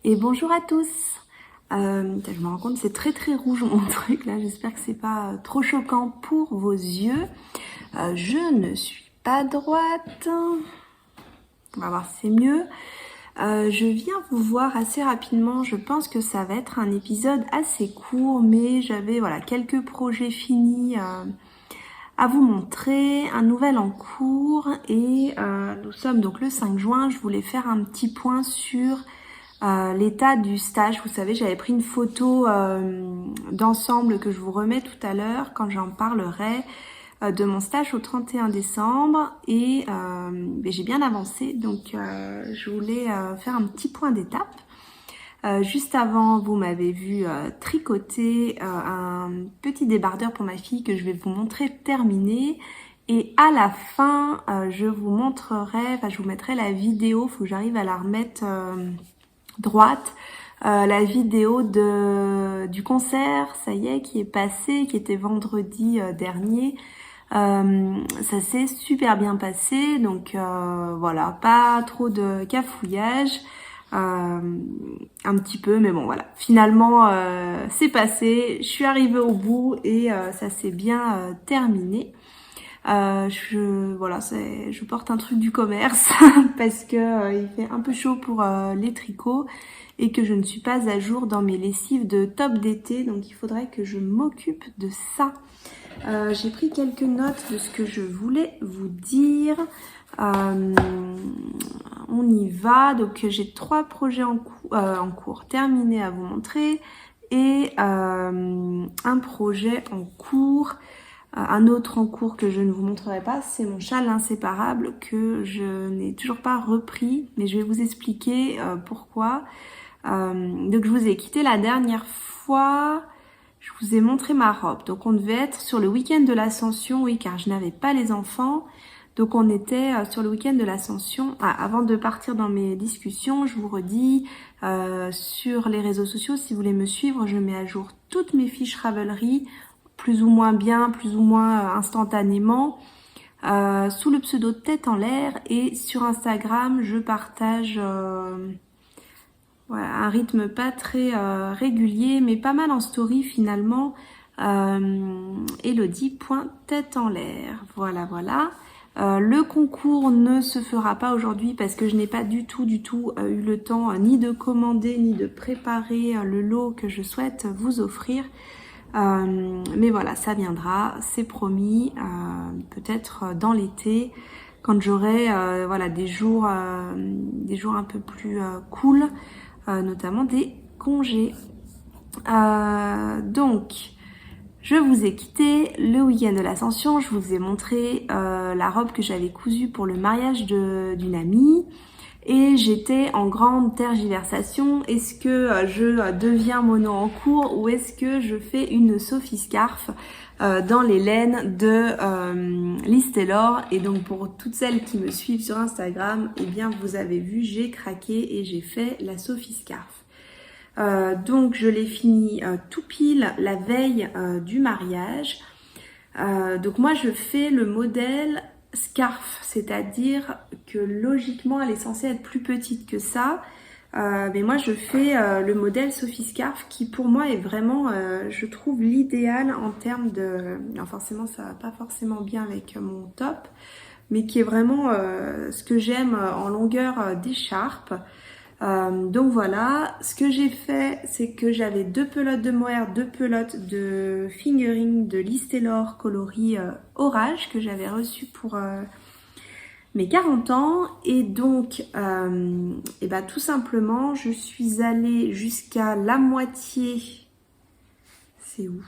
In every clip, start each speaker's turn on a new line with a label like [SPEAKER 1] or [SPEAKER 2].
[SPEAKER 1] Et bonjour à tous. Je me rends compte c'est très rouge mon truc là, j'espère que c'est pas trop choquant pour vos yeux. Je ne suis pas droite. On va voir si c'est mieux. Je viens vous voir assez rapidement, je pense que ça va être un épisode assez court, mais j'avais quelques projets finis à vous montrer, un nouvel en cours et nous sommes donc le 5 juin, je voulais faire un petit point sur l'état du stage. Vous savez, j'avais pris une photo d'ensemble que je vous remets tout à l'heure quand j'en parlerai de mon stage au 31 décembre et j'ai bien avancé, donc je voulais faire un petit point d'étape. Juste avant, vous m'avez vu tricoter un petit débardeur pour ma fille que je vais vous montrer terminé. Et à la fin, je vous mettrai la vidéo, faut que j'arrive à la remettre droite, la vidéo du concert, ça y est, qui est passé, qui était vendredi dernier. Ça s'est super bien passé, donc voilà, pas trop de cafouillage, un petit peu, mais bon voilà. Finalement, c'est passé, je suis arrivée au bout et ça s'est bien terminé. Je porte un truc du commerce parce que il fait un peu chaud pour les tricots et que je ne suis pas à jour dans mes lessives de top d'été, donc il faudrait que je m'occupe de ça. J'ai pris quelques notes de ce que je voulais vous dire. On y va. Donc j'ai 3 projets en cours terminés à vous montrer et un projet en cours. Un autre en cours que je ne vous montrerai pas, c'est mon châle inséparable que je n'ai toujours pas repris, mais je vais vous expliquer pourquoi. Donc je vous ai quitté la dernière fois, je vous ai montré ma robe. Donc on devait être sur le week-end de l'Ascension, oui, car je n'avais pas les enfants. Donc on était sur le week-end de l'Ascension. Avant de partir dans mes discussions, je vous redis, sur les réseaux sociaux, si vous voulez me suivre, je mets à jour toutes mes fiches Ravelry, plus ou moins bien, plus ou moins instantanément, sous le pseudo Tête en l'air. Et sur Instagram, je partage un rythme pas très régulier, mais pas mal en story finalement. Elodie.tête en l'air. Voilà. Le concours ne se fera pas aujourd'hui parce que je n'ai pas du tout eu le temps ni de commander ni de préparer le lot que je souhaite vous offrir. Mais voilà, ça viendra, c'est promis, peut-être dans l'été, quand j'aurai des jours un peu plus cool, notamment des congés. Donc, je vous ai quitté le week-end de l'Ascension, je vous ai montré la robe que j'avais cousue pour le mariage d'une amie. Et j'étais en grande tergiversation. Est-ce que je deviens mono en cours ou est-ce que je fais une Sophie Scarf dans les laines de Liz Taylor? Et donc pour toutes celles qui me suivent sur Instagram, eh bien vous avez vu, j'ai craqué et j'ai fait la Sophie Scarf. Donc je l'ai fini tout pile la veille du mariage. Donc moi je fais le modèle scarf, c'est-à-dire que logiquement elle est censée être plus petite que ça, mais moi je fais le modèle Sophie Scarf qui pour moi est vraiment, je trouve l'idéal en termes de, non, forcément ça va pas forcément bien avec mon top, mais qui est vraiment ce que j'aime en longueur d'écharpe. Donc voilà, ce que j'ai fait, c'est que j'avais 2 pelotes de mohair, 2 pelotes de fingering de Liz Taylor coloris orage que j'avais reçu pour mes 40 ans. Et donc, tout simplement, je suis allée jusqu'à la moitié. C'est où?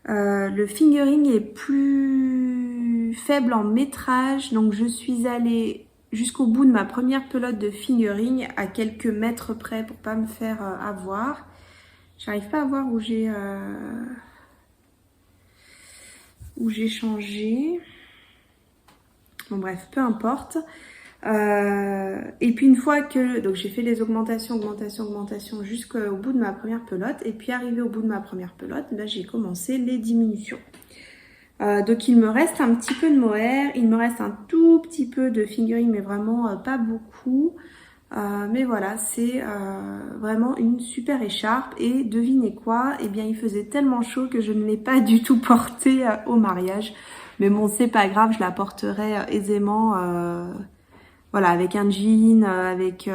[SPEAKER 1] Le fingering est plus faible en métrage, donc je suis allée jusqu'au bout de ma première pelote de fingering à quelques mètres près pour pas me faire avoir. J'arrive pas à voir où j'ai changé. Bon bref, peu importe. Et puis une fois que donc j'ai fait les augmentations jusqu'au bout de ma première pelote, et puis arrivé au bout de ma première pelote, là j'ai commencé les diminutions. Donc il me reste un petit peu de mohair, il me reste un tout petit peu de fingering, mais vraiment pas beaucoup. Mais voilà, c'est vraiment une super écharpe. Et devinez quoi? Eh bien, il faisait tellement chaud que je ne l'ai pas du tout portée au mariage. Mais bon, c'est pas grave, je la porterai aisément. Voilà, avec un jean, avec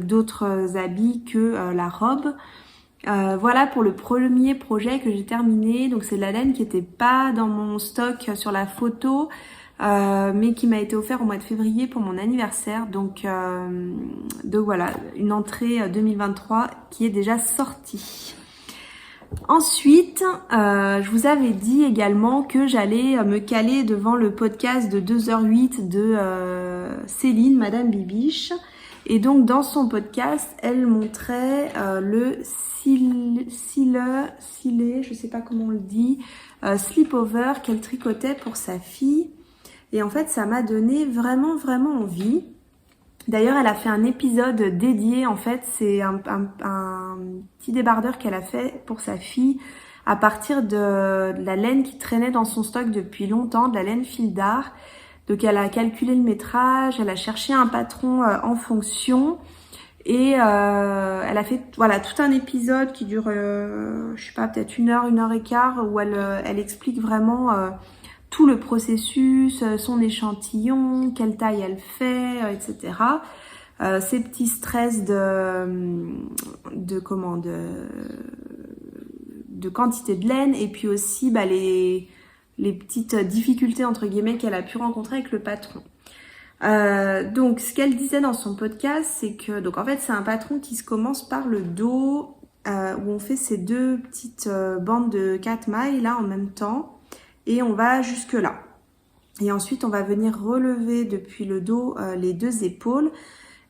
[SPEAKER 1] d'autres habits que la robe. Voilà pour le premier projet que j'ai terminé. Donc c'est de la laine qui n'était pas dans mon stock sur la photo, mais qui m'a été offert au mois de février pour mon anniversaire. Donc voilà, une entrée 2023 qui est déjà sortie. Ensuite, je vous avais dit également que j'allais me caler devant le podcast de 2h08 de Céline, Madame Bibiche. Et donc dans son podcast, elle montrait le cile, je sais pas comment on le dit, sleepover qu'elle tricotait pour sa fille. Et en fait, ça m'a donné vraiment envie. D'ailleurs, elle a fait un épisode dédié, en fait, c'est un petit débardeur qu'elle a fait pour sa fille à partir de la laine qui traînait dans son stock depuis longtemps, de la laine fil d'art. Donc elle a calculé le métrage, elle a cherché un patron en fonction et elle a fait voilà tout un épisode qui dure, je sais pas, peut-être 1 heure et quart où elle explique vraiment tout le processus, son échantillon, quelle taille elle fait, etc. Ses petits stress de quantité de laine et puis aussi les petites difficultés entre guillemets qu'elle a pu rencontrer avec le patron. Donc ce qu'elle disait dans son podcast, c'est que donc en fait c'est un patron qui se commence par le dos où on fait ces deux petites bandes de 4 mailles là en même temps et on va jusque là. Et ensuite on va venir relever depuis le dos les deux épaules.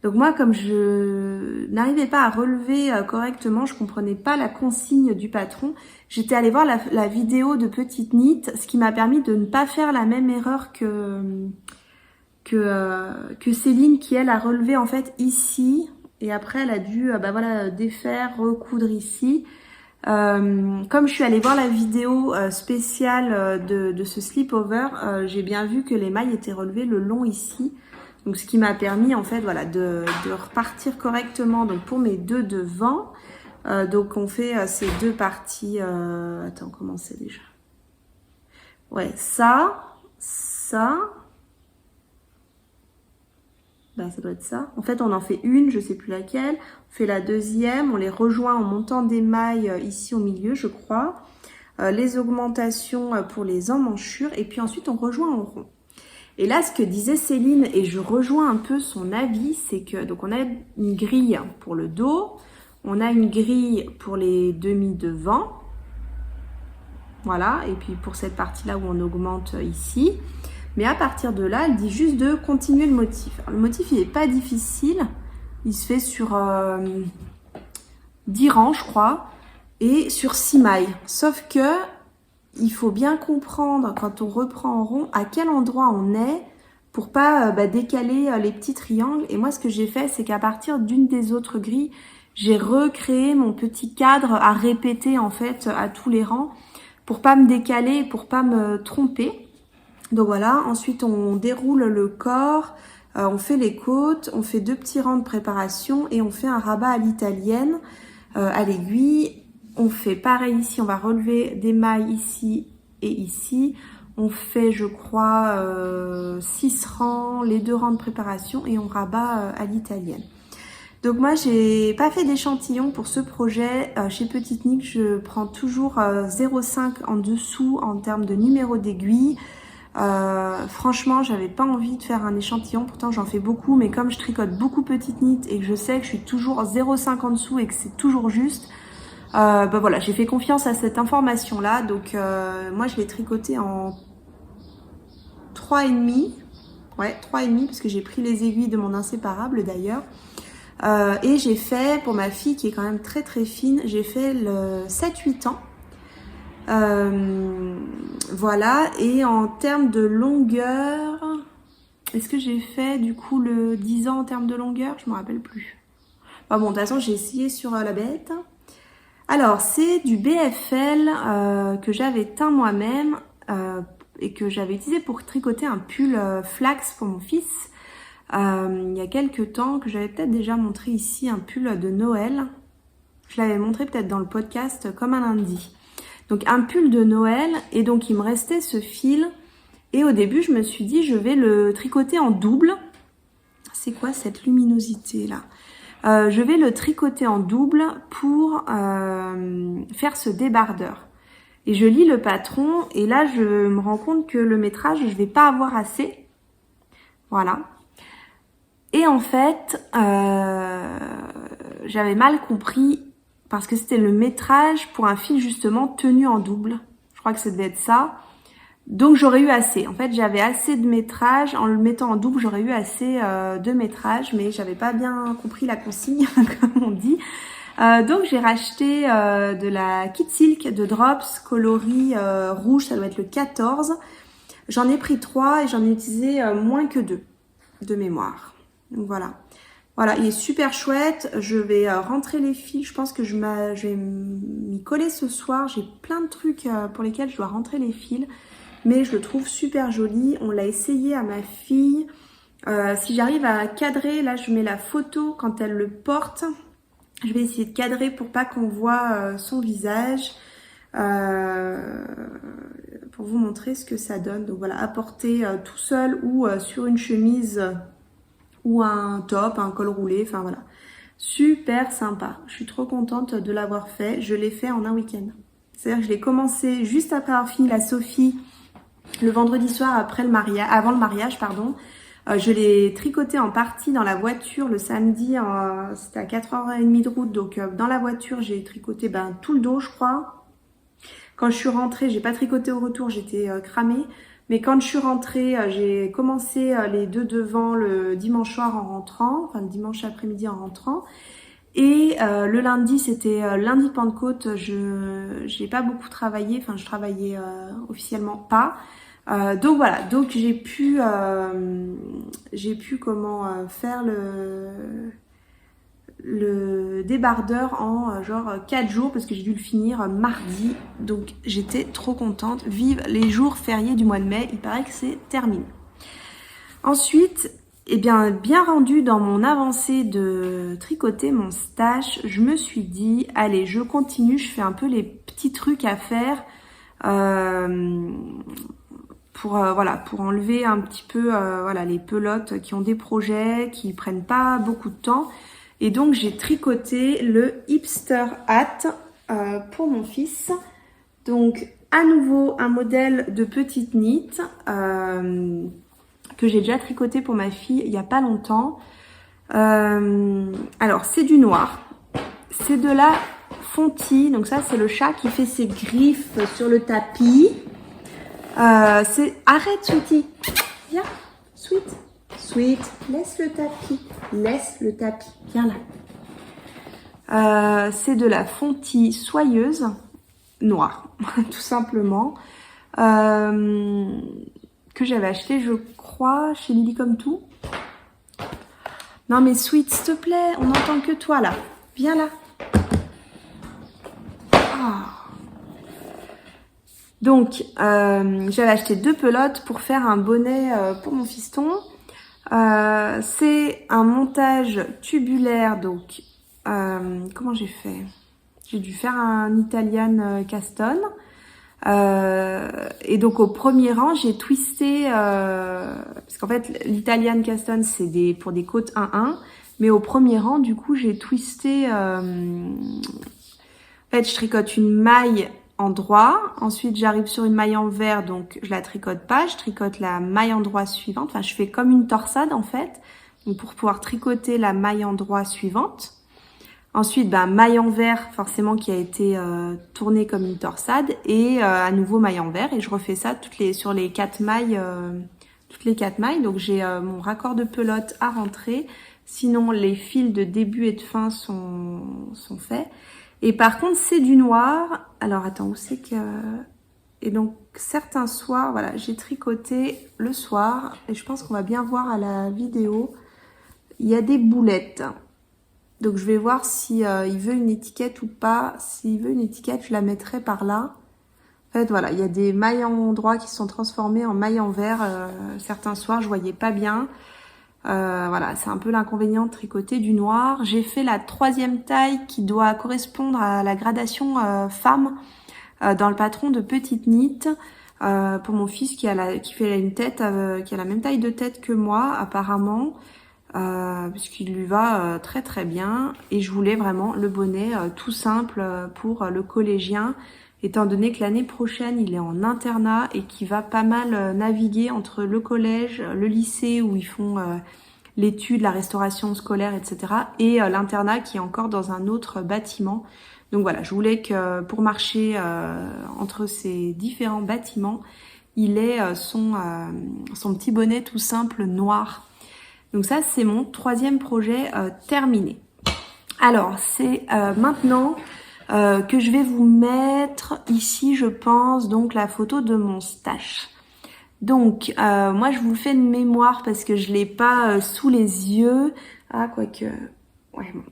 [SPEAKER 1] Donc moi, comme je n'arrivais pas à relever correctement, je comprenais pas la consigne du patron, j'étais allée voir la vidéo de Petite Knit, ce qui m'a permis de ne pas faire la même erreur que Céline, qui elle a relevé en fait ici, et après elle a dû défaire, recoudre ici. Comme je suis allée voir la vidéo spéciale de ce sleepover, j'ai bien vu que les mailles étaient relevées le long ici. Donc ce qui m'a permis en fait voilà de repartir correctement donc pour mes deux devants. Donc on fait ces deux parties. Attends, comment c'est déjà? Ouais, ça. Bah, ça doit être ça. En fait, on en fait une, je sais plus laquelle. On fait la deuxième, on les rejoint en montant des mailles ici au milieu, je crois. Les augmentations pour les emmanchures et puis ensuite on rejoint en rond. Et là, ce que disait Céline, et je rejoins un peu son avis, c'est que donc on a une grille pour le dos, on a une grille pour les demi-devants, voilà, et puis pour cette partie-là où on augmente ici. Mais à partir de là, elle dit juste de continuer le motif. Alors, le motif, il n'est pas difficile, il se fait sur 10 rangs, je crois, et sur 6 mailles. Sauf que il faut bien comprendre quand on reprend en rond à quel endroit on est pour pas décaler les petits triangles. Et moi ce que j'ai fait c'est qu'à partir d'une des autres grilles, j'ai recréé mon petit cadre à répéter en fait à tous les rangs pour pas me décaler, pour pas me tromper. Donc voilà, ensuite on déroule le corps, on fait les côtes, on fait 2 petits rangs de préparation et on fait un rabat à l'italienne à l'aiguille. On fait pareil ici, on va relever des mailles ici et ici. On fait, je crois, 6 rangs, les 2 rangs de préparation et on rabat à l'italienne. Donc moi, j'ai pas fait d'échantillon pour ce projet. Chez Petite Knit, je prends toujours 0,5 en dessous en termes de numéro d'aiguille. Franchement, j'avais pas envie de faire un échantillon. Pourtant, j'en fais beaucoup, mais comme je tricote beaucoup Petite Knit et que je sais que je suis toujours 0,5 en dessous et que c'est toujours juste, voilà, j'ai fait confiance à cette information là, donc moi je l'ai tricoté en 3,5, ouais 3,5 parce que j'ai pris les aiguilles de mon inséparable d'ailleurs, et j'ai fait pour ma fille qui est quand même très fine, j'ai fait le 7-8 ans, voilà. Et en termes de longueur, est-ce que j'ai fait du coup le 10 ans en termes de longueur? Je me rappelle plus. Bon, de toute façon j'ai essayé sur la bête. Alors, c'est du BFL que j'avais teint moi-même et que j'avais utilisé pour tricoter un pull flax pour mon fils. il y a quelques temps, que j'avais peut-être déjà montré ici, un pull de Noël. Je l'avais montré peut-être dans le podcast comme un lundi. Donc un pull de Noël, et donc il me restait ce fil. Et au début, je me suis dit, je vais le tricoter en double. C'est quoi cette luminosité là? Je vais le tricoter en double pour faire ce débardeur. Et je lis le patron et là je me rends compte que le métrage, je vais pas avoir assez. Voilà. Et en fait, j'avais mal compris parce que c'était le métrage pour un fil justement tenu en double. Je crois que ça devait être ça. Donc j'aurais eu assez. En fait, j'avais assez de métrage. En le mettant en double, j'aurais eu assez de métrage, mais j'avais pas bien compris la consigne, comme on dit. Donc j'ai racheté de la Kit Silk de Drops coloris rouge, ça doit être le 14. J'en ai pris 3 et j'en ai utilisé moins que 2 de mémoire. Donc voilà. Voilà, il est super chouette. Je vais rentrer les fils. Je pense que je vais m'y coller ce soir. J'ai plein de trucs pour lesquels je dois rentrer les fils. Mais je le trouve super joli. On l'a essayé à ma fille. Si j'arrive à cadrer, là je mets la photo quand elle le porte. Je vais essayer de cadrer pour pas qu'on voit son visage. Pour vous montrer ce que ça donne. Donc voilà, à porter tout seul ou sur une chemise ou un top, un col roulé. Enfin voilà, super sympa. Je suis trop contente de l'avoir fait. Je l'ai fait en un week-end. C'est-à-dire que je l'ai commencé juste après avoir fini la Sophie. Le vendredi soir avant le mariage, pardon, je l'ai tricoté en partie dans la voiture le samedi, c'était à 4h30 de route, donc dans la voiture j'ai tricoté tout le dos je crois. Quand je suis rentrée, j'ai pas tricoté au retour, j'étais cramée, mais quand je suis rentrée, j'ai commencé les 2 devant le dimanche soir en rentrant, enfin le dimanche après-midi en rentrant. Et le lundi, c'était lundi de Pentecôte, j'ai pas beaucoup travaillé, enfin je travaillais officiellement pas. Donc voilà, donc j'ai pu faire le débardeur en genre 4 jours parce que j'ai dû le finir mardi. Donc j'étais trop contente. Vive les jours fériés du mois de mai, il paraît que c'est terminé. Ensuite, bien rendu dans mon avancée de tricoter mon stash, je me suis dit, allez, je continue, je fais un peu les petits trucs à faire pour enlever un petit peu les pelotes qui ont des projets, qui prennent pas beaucoup de temps. Et donc j'ai tricoté le hipster hat pour mon fils. Donc à nouveau un modèle de petite knit que j'ai déjà tricoté pour ma fille il y a pas longtemps. Alors c'est du noir, c'est de la fontie, donc ça c'est le chat qui fait ses griffes sur le tapis. Arrête Sweetie, viens, Sweet, laisse le tapis, viens là. C'est de la fontie soyeuse noire, tout simplement, que j'avais acheté, je crois, chez Lily Comme Tout. Non mais Sweet, s'il te plaît, on n'entend que toi là. Viens là. Oh. Donc, j'avais acheté 2 pelotes pour faire un bonnet pour mon fiston. C'est un montage tubulaire, donc comment j'ai fait? J'ai dû faire un Italian Caston. Et donc au premier rang, j'ai twisté, parce qu'en fait l'Italian Caston c'est pour des côtes 1-1, mais au premier rang du coup j'ai twisté, en fait je tricote une maille en droit, ensuite j'arrive sur une maille en vert, donc je la tricote pas, je tricote la maille en droit suivante, enfin je fais comme une torsade en fait, donc pour pouvoir tricoter la maille en droit suivante. Ensuite, maille en vert, forcément, qui a été tournée comme une torsade, et à nouveau maille en vert, et je refais ça sur les 4 mailles, toutes les 4 mailles. Donc j'ai mon raccord de pelote à rentrer, sinon les fils de début et de fin sont faits. Et par contre, c'est du noir. Alors attends, où c'est que... Et donc certains soirs, voilà, j'ai tricoté le soir, et je pense qu'on va bien voir à la vidéo, il y a des boulettes. Donc je vais voir si il veut une étiquette ou pas. S'il veut une étiquette, je la mettrai par là. En fait, voilà, il y a des mailles en droit qui se sont transformées en mailles en vert. Certains soirs, je voyais pas bien. Voilà, c'est un peu l'inconvénient de tricoter du noir. J'ai fait la 3e taille qui doit correspondre à la gradation femme dans le patron de Petite Knit. Pour mon fils qui fait une tête, qui a la même taille de tête que moi apparemment, puisqu'il lui va très très bien. Et je voulais vraiment le bonnet tout simple pour le collégien, étant donné que l'année prochaine il est en internat et qu'il va pas mal naviguer entre le collège, le lycée où ils font l'étude, la restauration scolaire, etc. et l'internat qui est encore dans un autre bâtiment. Donc voilà, je voulais que pour marcher entre ces différents bâtiments, il ait son petit bonnet tout simple noir. Donc ça, c'est mon 3e projet terminé. Alors, c'est maintenant que je vais vous mettre ici, je pense, donc la photo de mon stash. Donc, moi, je vous le fais de mémoire parce que je l'ai pas sous les yeux. Ah, quoique... Ouais, bon.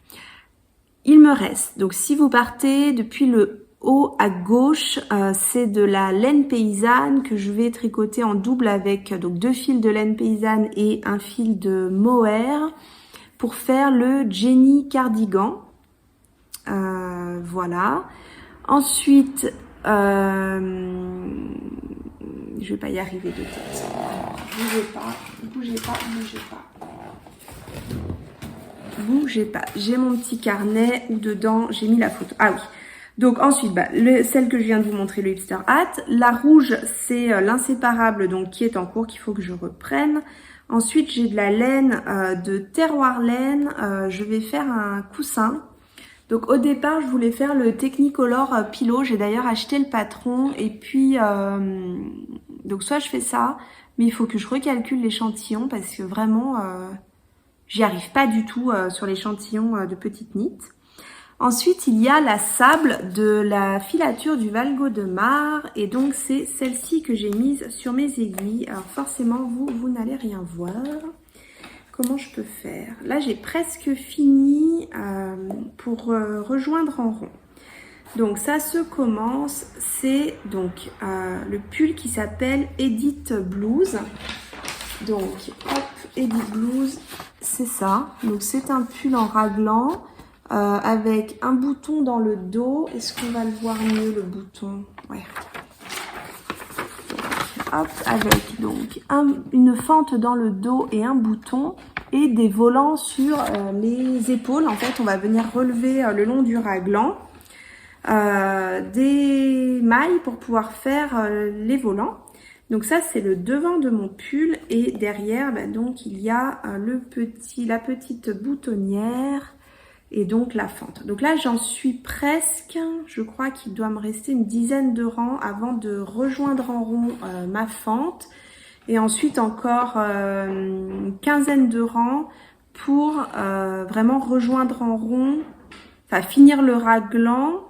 [SPEAKER 1] Il me reste, donc si vous partez depuis le haut à gauche, c'est de la laine paysanne que je vais tricoter en double avec donc 2 fils de laine paysanne et un fil de mohair pour faire le Jenny cardigan. Voilà. Ensuite, je vais pas y arriver de tête. Bougez pas. J'ai mon petit carnet où dedans j'ai mis la photo. Ah oui. Donc ensuite, celle que je viens de vous montrer, le hipster hat. La rouge, c'est l'inséparable donc qui est en cours qu'il faut que je reprenne. Ensuite, j'ai de la laine de Terroir Laine. Je vais faire un coussin. Donc au départ, je voulais faire le Technicolor Pillow. J'ai d'ailleurs acheté le patron. Et puis, donc soit je fais ça, mais il faut que je recalcule l'échantillon parce que vraiment... j'y arrive pas du tout sur l'échantillon de Petite Knit. Ensuite, il y a la sable de la filature du Valgo de Mar. Et donc, c'est celle-ci que j'ai mise sur mes aiguilles. Alors forcément, vous n'allez rien voir. Comment je peux faire? Là, j'ai presque fini pour rejoindre en rond. Donc, ça se commence. C'est donc le pull qui s'appelle Edith Blues. Donc, hop, Edith Blues, c'est ça. Donc, c'est un pull en raglan avec un bouton dans le dos. Est-ce qu'on va le voir mieux, le bouton? Ouais. Hop, avec donc une fente dans le dos et un bouton et des volants sur les épaules. En fait, on va venir relever le long du raglan des mailles pour pouvoir faire les volants. Donc ça, c'est le devant de mon pull et derrière, donc il y a la petite boutonnière et donc la fente. Donc là, j'en suis presque, je crois qu'il doit me rester une dizaine de rangs avant de rejoindre en rond ma fente et ensuite encore une quinzaine de rangs pour vraiment rejoindre en rond, enfin finir le raglan.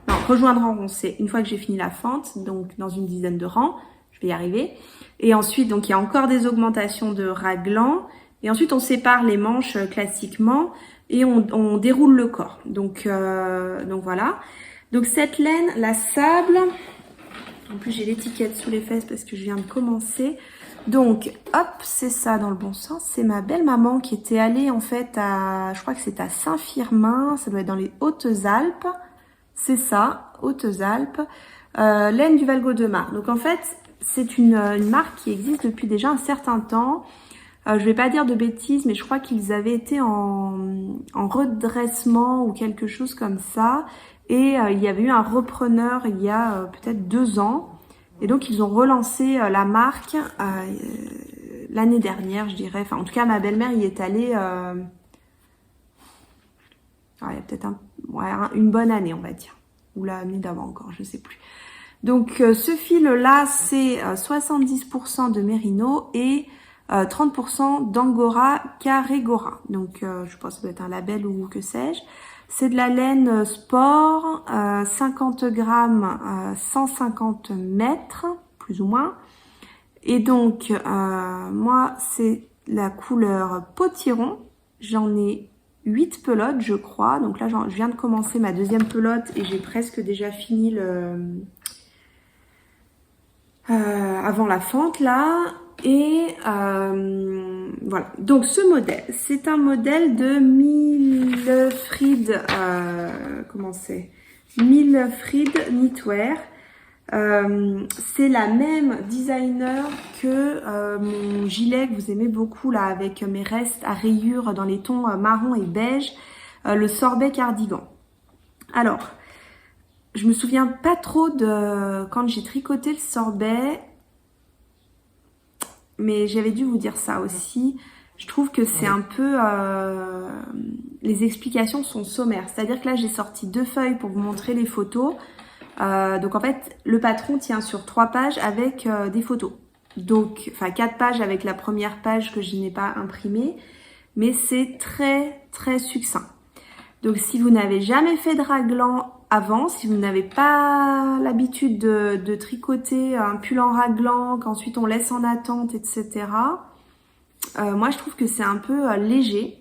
[SPEAKER 1] Non, rejoindre en rond, c'est une fois que j'ai fini la fente, donc dans une dizaine de rangs, je vais y arriver. Et ensuite, donc il y a encore des augmentations de raglan. Et ensuite, on sépare les manches classiquement et on déroule le corps. Donc voilà. Donc cette laine, la sable, en plus j'ai l'étiquette sous les fesses parce que je viens de commencer. Donc hop, c'est ça dans le bon sens. C'est ma belle maman qui était allée en fait à, je crois que c'est à Saint-Firmin, ça doit être dans les Hautes-Alpes. C'est ça, Hautes-Alpes, laine du Valgo de Mar. Donc en fait, c'est une marque qui existe depuis déjà un certain temps. Je vais pas dire de bêtises, mais je crois qu'ils avaient été en redressement ou quelque chose comme ça. Et il y avait eu un repreneur il y a peut-être 2 ans. Et donc ils ont relancé la marque l'année dernière, je dirais. Enfin, en tout cas, ma belle-mère y est allée... il y a peut-être une bonne année, on va dire. Ou l'année d'avant encore, je sais plus. Donc, ce fil-là, c'est 70% de mérino et 30% d'angora carrégora. Donc, je pense que ça doit être un label ou que sais-je. C'est de la laine sport, 50 grammes, 150 mètres, plus ou moins. Et donc, moi, c'est la couleur potiron. J'en ai 8 pelotes, je crois. Donc là, je viens de commencer ma 2e pelote et j'ai presque déjà fini avant la fente, là. Et voilà, donc ce modèle, c'est un modèle de Millefried, comment c'est, Millefried Knitwear. C'est la même designer que mon gilet que vous aimez beaucoup là, avec mes restes à rayures dans les tons marron et beige, le sorbet cardigan. Alors, je me souviens pas trop de quand j'ai tricoté le sorbet, mais j'avais dû vous dire ça aussi. Je trouve que c'est un peu... les explications sont sommaires. C'est-à-dire que là, j'ai sorti 2 feuilles pour vous montrer les photos. Donc en fait, le patron tient sur 3 pages avec des photos. Donc, enfin 4 pages avec la première page que je n'ai pas imprimée. Mais c'est très, très succinct. Donc si vous n'avez jamais fait de raglan avant, si vous n'avez pas l'habitude de tricoter un pull en raglan, qu'ensuite on laisse en attente, etc. Moi je trouve que c'est un peu léger.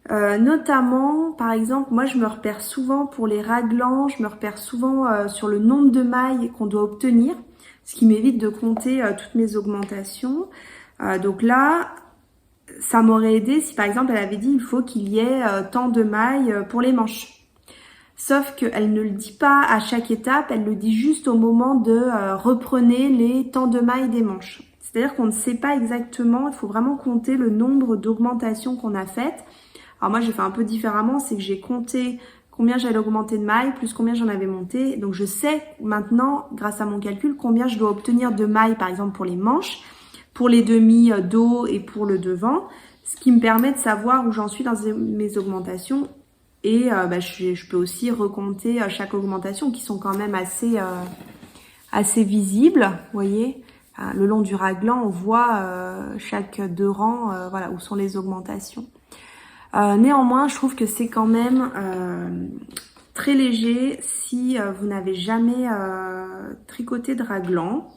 [SPEAKER 1] Notamment, par exemple, moi je me repère souvent pour les raglans, je me repère souvent sur le nombre de mailles qu'on doit obtenir, ce qui m'évite de compter toutes mes augmentations. Donc là, ça m'aurait aidé si par exemple elle avait dit il faut qu'il y ait tant de mailles pour les manches. Sauf qu'elle ne le dit pas à chaque étape, elle le dit juste au moment de reprenez les temps de mailles des manches. C'est-à-dire qu'on ne sait pas exactement, il faut vraiment compter le nombre d'augmentations qu'on a faites. Alors moi j'ai fait un peu différemment, c'est que j'ai compté combien j'allais augmenter de mailles, plus combien j'en avais monté. Donc je sais maintenant, grâce à mon calcul, combien je dois obtenir de mailles, par exemple pour les manches, pour les demi dos et pour le devant, ce qui me permet de savoir où j'en suis dans mes augmentations. Et je peux aussi recompter chaque augmentation qui sont quand même assez visibles. Vous voyez, le long du raglan, on voit chaque 2 rangs voilà, où sont les augmentations. Néanmoins, je trouve que c'est quand même très léger si vous n'avez jamais tricoté de raglan.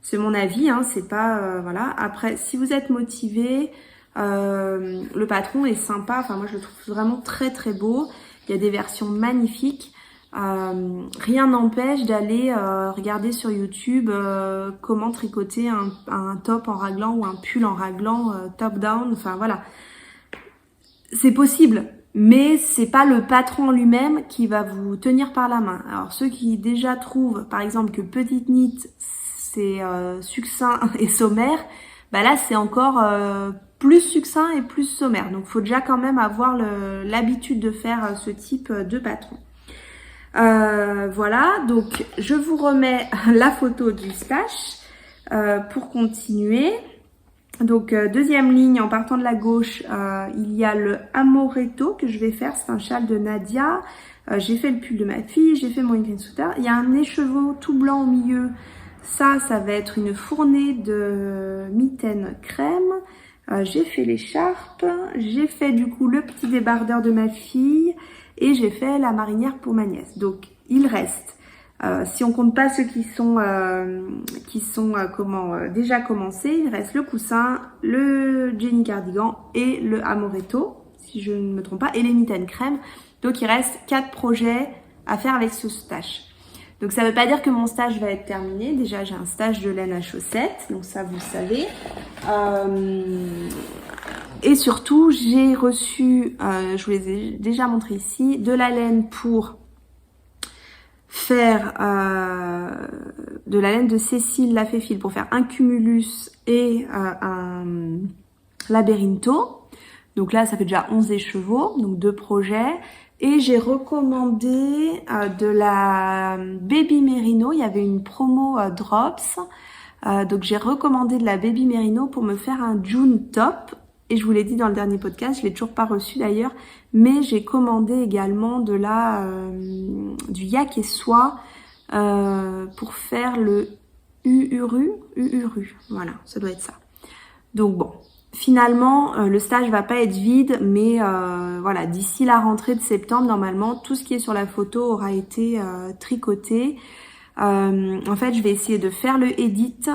[SPEAKER 1] C'est mon avis, hein, c'est pas... voilà. Après, si vous êtes motivé... le patron est sympa, enfin moi je le trouve vraiment très très beau. Il y a des versions magnifiques. Rien n'empêche d'aller regarder sur YouTube comment tricoter un top en raglan ou un pull en raglan top down. Enfin voilà, c'est possible, mais c'est pas le patron lui-même qui va vous tenir par la main. Alors ceux qui déjà trouvent par exemple que Petite Knit c'est succinct et sommaire, bah là c'est encore plus succinct et plus sommaire. Donc, il faut déjà quand même avoir l'habitude de faire ce type de patron. Voilà, donc je vous remets la photo du stash pour continuer. Donc, deuxième ligne, en partant de la gauche, il y a le Amoretto que je vais faire. C'est un châle de Nadia. J'ai fait le pull de ma fille, j'ai fait mon Ingrid Souter. Il y a un écheveau tout blanc au milieu. Ça va être une fournée de mitaines crème. J'ai fait l'écharpe, j'ai fait du coup le petit débardeur de ma fille et j'ai fait la marinière pour ma nièce. Donc il reste, si on compte pas ceux qui sont déjà commencés, il reste le coussin, le Jenny cardigan et le Amoretto, si je ne me trompe pas, et les mitaines crème. Donc il reste 4 projets à faire avec ce stash. Donc ça ne veut pas dire que mon stage va être terminé. Déjà j'ai un stage de laine à chaussettes, donc ça vous le savez. Et surtout j'ai reçu, je vous les ai déjà montré ici, de la laine pour faire de la laine de Cécile Laféfil pour faire un cumulus et un labyrintho. Donc là ça fait déjà 11 écheveaux, donc 2 projets. Et j'ai recommandé de la Baby Merino. Il y avait une promo Drops. Donc j'ai recommandé de la Baby Merino pour me faire un June top. Et je vous l'ai dit dans le dernier podcast, je l'ai toujours pas reçu d'ailleurs. Mais j'ai commandé également de du yak et soie pour faire le Uuru. Voilà, ça doit être ça. Donc bon. Finalement, le stage va pas être vide, mais voilà, d'ici la rentrée de septembre, normalement, tout ce qui est sur la photo aura été tricoté. En fait, je vais essayer de faire le edit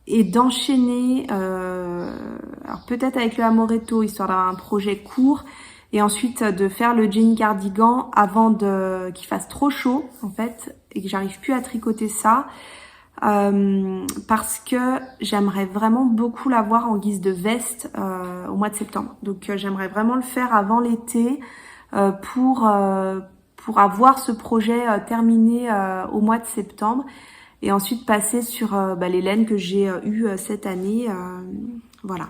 [SPEAKER 1] et d'enchaîner, alors peut-être avec le Amoretto, histoire d'avoir un projet court, et ensuite de faire le Jenny cardigan avant qu'il fasse trop chaud, en fait, et que j'arrive plus à tricoter ça. parce que j'aimerais vraiment beaucoup l'avoir en guise de veste au mois de septembre. Donc j'aimerais vraiment le faire avant l'été pour avoir ce projet terminé au mois de septembre et ensuite passer sur les laines que j'ai eues cette année. Voilà.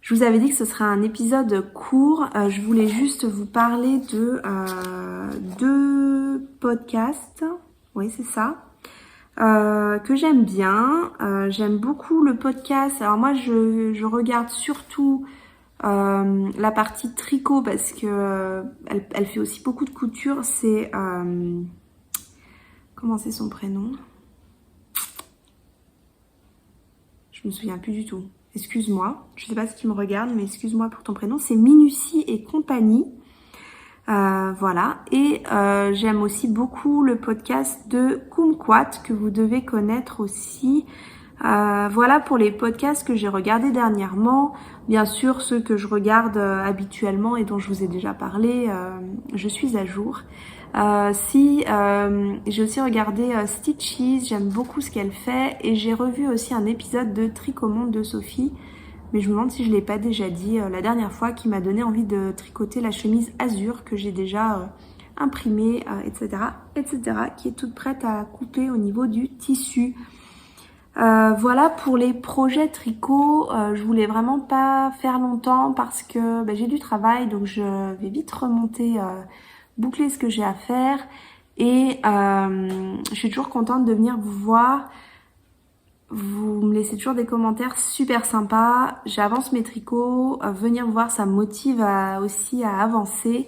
[SPEAKER 1] Je vous avais dit que ce serait un épisode court. Je voulais juste vous parler de deux podcasts. Oui, c'est ça. Que j'aime bien. J'aime beaucoup le podcast. Alors moi, je regarde surtout la partie tricot parce que elle fait aussi beaucoup de couture. C'est comment c'est son prénom? Je me souviens plus du tout. Excuse-moi. Je sais pas si tu me regardes, mais excuse-moi pour ton prénom. C'est Minutie et compagnie. Voilà. Et j'aime aussi beaucoup le podcast de Kumquat que vous devez connaître aussi. Voilà pour les podcasts que j'ai regardés dernièrement. Bien sûr, ceux que je regarde habituellement et dont je vous ai déjà parlé, je suis à jour. J'ai aussi regardé Stitches, j'aime beaucoup ce qu'elle fait. Et j'ai revu aussi un épisode de Tricomonde de Sophie. Mais je me demande si je ne l'ai pas déjà dit la dernière fois, qui m'a donné envie de tricoter la chemise Azur que j'ai déjà imprimée, etc., qui est toute prête à couper au niveau du tissu. Voilà pour les projets tricot. Je voulais vraiment pas faire longtemps parce que j'ai du travail, donc je vais vite remonter, boucler ce que j'ai à faire. Et je suis toujours contente de venir vous voir. Vous me laissez toujours des commentaires super sympas. J'avance mes tricots. Venir me voir, ça me motive aussi à avancer.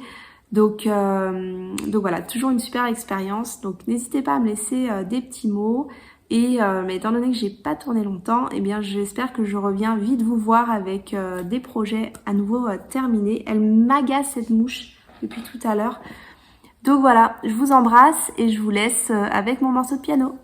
[SPEAKER 1] Donc voilà, toujours une super expérience. Donc n'hésitez pas à me laisser des petits mots. Et mais étant donné que j'ai pas tourné longtemps, eh bien j'espère que je reviens vite vous voir avec des projets à nouveau terminés. Elle m'agace cette mouche depuis tout à l'heure. Donc voilà, je vous embrasse et je vous laisse avec mon morceau de piano.